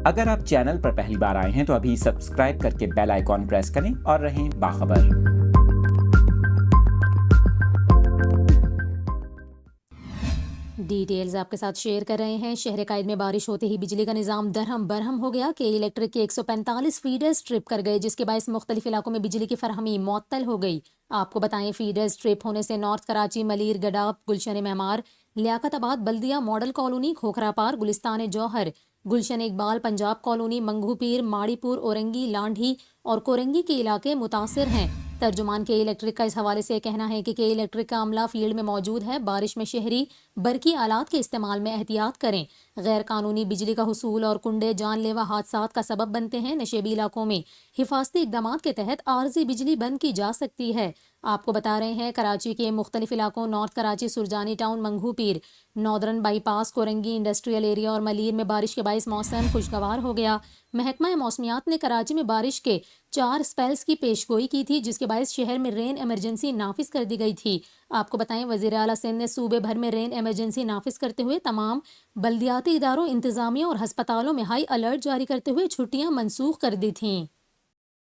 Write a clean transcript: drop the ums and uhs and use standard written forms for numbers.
اگر آپ چینل پر پہلی بار آئے ہیں تو ابھی سبسکرائب کر کے بیل آئیکن پریس کریں اور رہیں باخبر۔ ڈیٹیلز آپ کے ساتھ شیئر کر رہے ہیں۔ شہر قائد میں بارش ہوتے ہی بجلی کا نظام درہم برہم ہو گیا کہ الیکٹرک کے 145 فیڈرز ٹرپ کر گئے، جس کے باعث مختلف علاقوں میں بجلی کی فراہمی معطل ہو گئی۔ آپ کو بتائیں، فیڈرز ٹرپ ہونے سے نارتھ کراچی، ملیر گڈا، گلشن معمار، لیاقت آباد بلدیہ ماڈل کالونی، کھوکھرا پار، گلستان جوہر، گلشن اقبال، پنجاب کالونی، منگو پیر، ماڑی پور، اورنگی، لانڈھی اور کورنگی کے علاقے متاثر ہیں۔ ترجمان کے الیکٹرک کا اس حوالے سے کہنا ہے کہ الیکٹرک کا عملہ فیلڈ میں موجود ہے۔ بارش میں شہری برقی آلات کے استعمال میں احتیاط کریں۔ غیر قانونی بجلی کا حصول اور کنڈے جان لیوا حادثات کا سبب بنتے ہیں۔ نشیبی علاقوں میں حفاظتی اقدامات کے تحت عارضی بجلی بند کی جا سکتی ہے۔ آپ کو بتا رہے ہیں، کراچی کے مختلف علاقوں north Karachi, Surjani town, Mangho Pir, northern bypass, Korangi industrial area اور ملیر میں بارش کے باعث موسم خوشگوار ہو گیا۔ محکمہ موسمیات نے کراچی میں بارش کے 4 سپیلز کی پیش گوئی کی تھی، جس کے باعث شہر میں رین ایمرجنسی نافذ کر دی گئی تھی۔ آپ کو بتائیں، وزیر اعلیٰ سندھ نے صوبے بھر میں رین ایمرجنسی نافذ کرتے ہوئے تمام بلدیاتی اداروں، انتظامیہ اور ہسپتالوں میں ہائی الرٹ جاری کرتے ہوئے چھٹیاں منسوخ کر دی تھیں۔